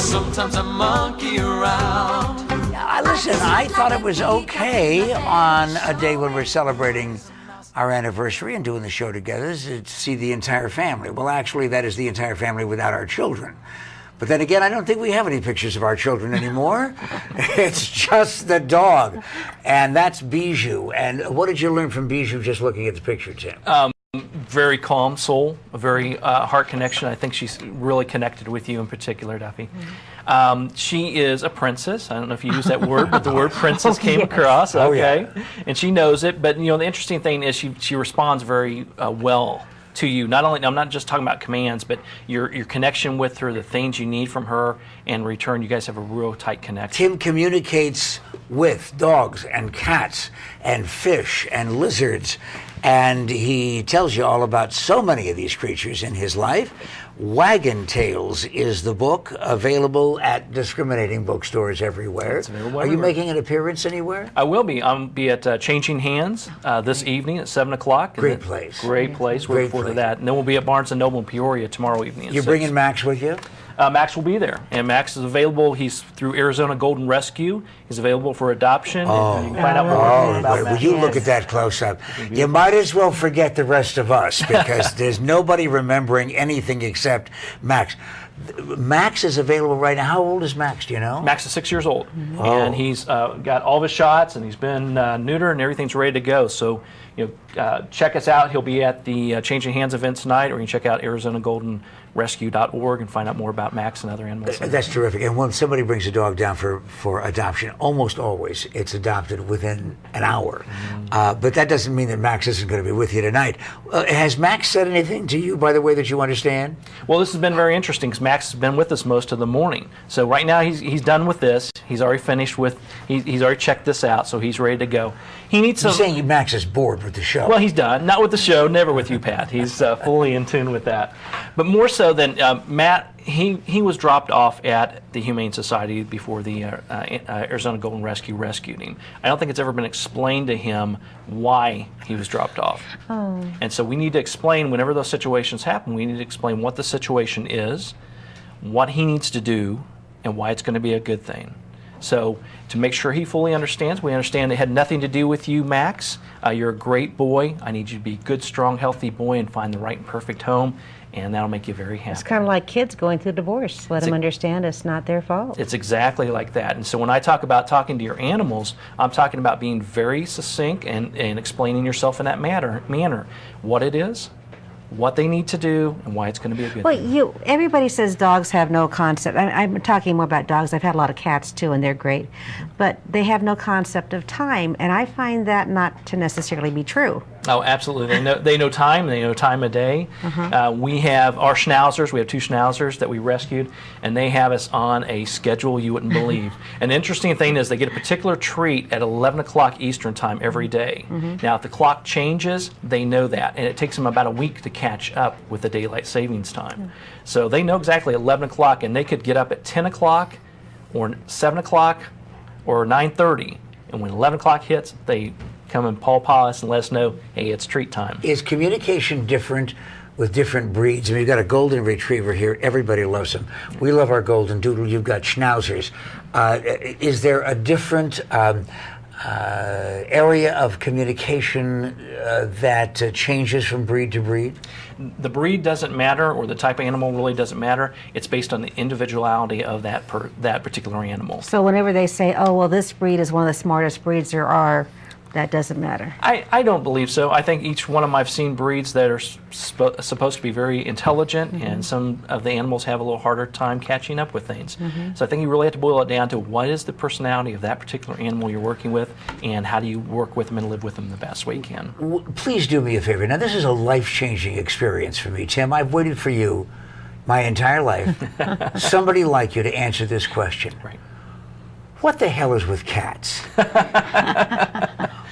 sometimes I monkey around. Listen, I thought it was okay on a day when we're celebrating our anniversary and doing the show together to see the entire family. Well, actually, that is the entire family without our children. But then again, I don't think we have any pictures of our children anymore. It's just the dog. And that's Bijou. And what did you learn from Bijou just looking at the picture, Tim? Very calm soul, a very heart connection. I think she's really connected with you in particular, Duffy. She is a princess. I don't know if you use that word, but the word princess came across. Okay. Yeah. And she knows it. But, you know, the interesting thing is she responds very well to you. Not only, I'm not just talking about commands, but your connection with her, the things you need from her, and in return, you guys have a real tight connection. Tim communicates with dogs and cats and fish and lizards, and he tells you all about so many of these creatures in his life. Wagging Tales is the book, available at discriminating bookstores everywhere. It's available Are you everywhere. making an appearance anywhere? I will be. I'll be at Changing Hands this evening at 7 o'clock. Great place. Great place. We're looking forward to that. And then we'll be at Barnes & Noble in Peoria tomorrow evening. You're bringing Max with you? Max will be there, and Max is available. He's through Arizona Golden Rescue. He's available for adoption. Oh, and you can find out more about Max. Would you look at that close up? You might as well forget the rest of us, because there's nobody remembering anything except Max. Max is available right now. How old is Max, do you know? Max is 6 years old, and he's got all of his shots, and he's been neutered, and everything's ready to go. So, you know, check us out. He'll be at the Changing Hands event tonight, or you can check out ArizonaGoldenRescue.org and find out more about Max and other animals. That's terrific. And when somebody brings a dog down for adoption, almost always it's adopted within an hour. But that doesn't mean that Max isn't going to be with you tonight. Has Max said anything to you, by the way, that you understand? Well, this has been very interesting because Max has been with us most of the morning. So right now he's done with this. He's already finished with, he's already checked this out, so he's ready to go. He needs some... You're saying Max is bored with the show. Well, he's done. Not with the show, never with you, Pat. He's fully in tune with that. But more so than Matt, he was dropped off at the Humane Society before the Arizona Golden Rescue rescued him. I don't think it's ever been explained to him why he was dropped off. And so we need to explain, whenever those situations happen, we need to explain what the situation is, what he needs to do, and why it's going to be a good thing. So to make sure he fully understands, we understand it had nothing to do with you, Max. You're a great boy. I need you to be a good, strong, healthy boy and find the right and perfect home, and that'll make you very happy. It's kind of like kids going through divorce. Let them understand it's not their fault. It's exactly like that. And so when I talk about talking to your animals, I'm talking about being very succinct and explaining yourself in that manner. What it is, what they need to do, and why it's going to be a good thing. Well, everybody says dogs have no concept. I'm talking more about dogs. I've had a lot of cats too, and they're great. But they have no concept of time, and I find that not to necessarily be true. Oh, absolutely. They know time. They know time of day. We have our schnauzers. We have 2 schnauzers that we rescued, and they have us on a schedule you wouldn't believe. An interesting thing is they get a particular treat at 11 o'clock Eastern time every day. Now, if the clock changes, they know that, and it takes them about a week to catch up with the daylight savings time. So they know exactly 11 o'clock, and they could get up at 10 o'clock or 7 o'clock or 9:30, and when 11 o'clock hits, they come and paw us and let us know, hey, it's treat time. Is communication different with different breeds? I mean, you've got a golden retriever here. Everybody loves them. We love our golden doodle. You've got schnauzers. Is there a different area of communication that changes from breed to breed? The breed doesn't matter, or the type of animal really doesn't matter. It's based on the individuality of that particular animal. So whenever they say, oh, well, this breed is one of the smartest breeds there are, that doesn't matter. I don't believe so. I think each one of them, I've seen breeds that are supposed to be very intelligent, and some of the animals have a little harder time catching up with things. So I think you really have to boil it down to what is the personality of that particular animal you're working with, and how do you work with them and live with them the best way you can. Please do me a favor. Now, this is a life-changing experience for me, Tim. I've waited for you my entire life, somebody like you, to answer this question. Right. What the hell is with cats?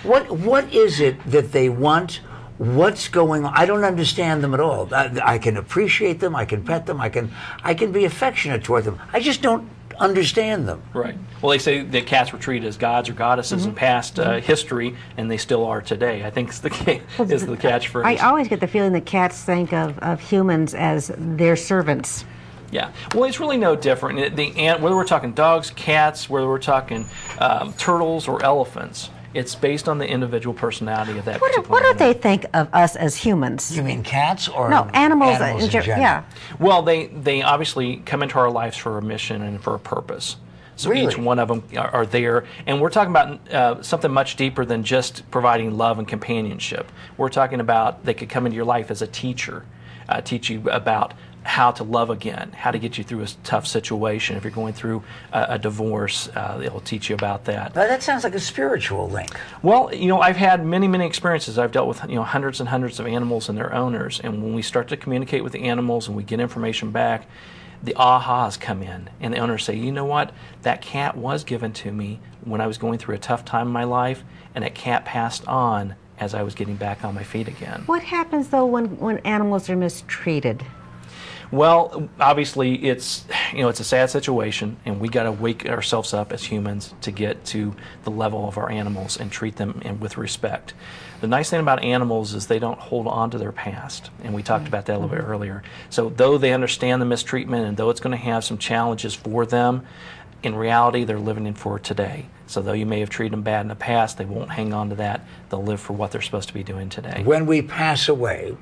What is it that they want? What's going on? I don't understand them at all. I can appreciate them. I can pet them. I can be affectionate toward them. I just don't understand them. Right. Well, they say that cats were treated as gods or goddesses in past history, and they still are today. I think is the catchphrase. I always get the feeling that cats think of humans as their servants. Yeah, well, it's really no different. Whether we're talking dogs, cats, whether we're talking turtles or elephants, it's based on the individual personality of that particular What do animal. they think of us as humans? You mean cats or No, animals in general? yeah. Well, they obviously come into our lives for a mission and for a purpose. So Really? each one of them are there. And we're talking about something much deeper than just providing love and companionship. We're talking about they could come into your life as a teacher, teach you about how to love again, how to get you through a tough situation. If you're going through a divorce, it'll teach you about that. Well, that sounds like a spiritual link. Well, I've had many experiences. I've dealt with hundreds and hundreds of animals and their owners, and when we start to communicate with the animals and we get information back, the ahas come in, and the owners say, you know what, that cat was given to me when I was going through a tough time in my life, and that cat passed on as I was getting back on my feet again. What happens though when animals are mistreated? Well, obviously, it's a sad situation, and we got to wake ourselves up as humans to get to the level of our animals and treat them with respect. The nice thing about animals is they don't hold on to their past, and we talked about that a little bit earlier. So though they understand the mistreatment and though it's going to have some challenges for them, in reality, they're living in for today. So though you may have treated them bad in the past, they won't hang on to that. They'll live for what they're supposed to be doing today. When we pass away,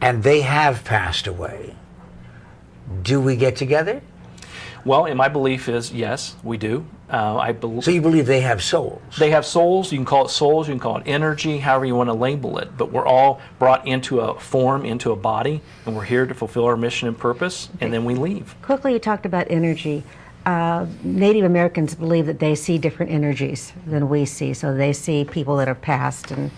and they have passed away, do we get together? Well, and my belief is yes, we do. So you believe they have souls? They have souls. You can call it souls. You can call it energy, however you want to label it. But we're all brought into a form, into a body, and we're here to fulfill our mission and purpose, and then we leave. Quickly, you talked about energy. Native Americans believe that they see different energies than we see, so they see people that are passed. And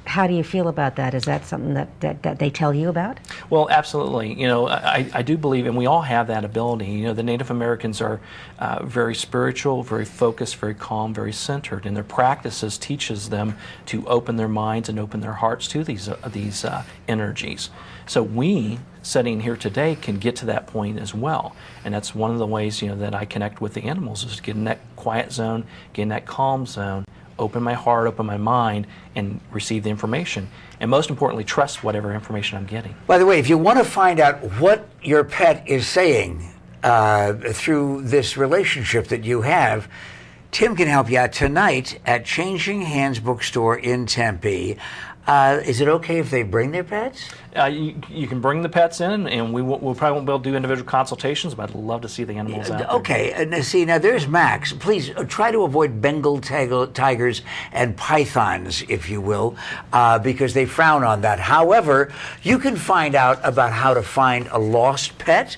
how do you feel about that? Is that something that they tell you about? Well, absolutely. I do believe, and we all have that ability. The Native Americans are very spiritual, very focused, very calm, very centered, and their practices teaches them to open their minds and open their hearts to these energies. So we, sitting here today, can get to that point as well, and that's one of the ways that I connect with the animals is to get in that quiet zone, get in that calm zone, open my heart, open my mind, and receive the information. And most importantly, trust whatever information I'm getting. By the way, if you want to find out what your pet is saying through this relationship that you have, Tim can help you out tonight at Changing Hands Bookstore in Tempe. Is it okay if they bring their pets? You can bring the pets in, and we'll probably won't be able to do individual consultations, but I'd love to see the animals out there. Okay, now there's Max. Please try to avoid Bengal tigers and pythons, if you will, because they frown on that. However, you can find out about how to find a lost pet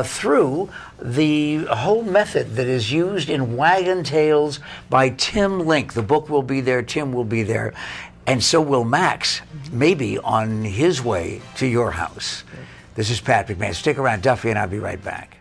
through the whole method that is used in Wagging Tales by Tim Link. The book will be there, Tim will be there, and so will Max, maybe on his way to your house. This is Pat McMahon. Stick around, Duffy, and I'll be right back.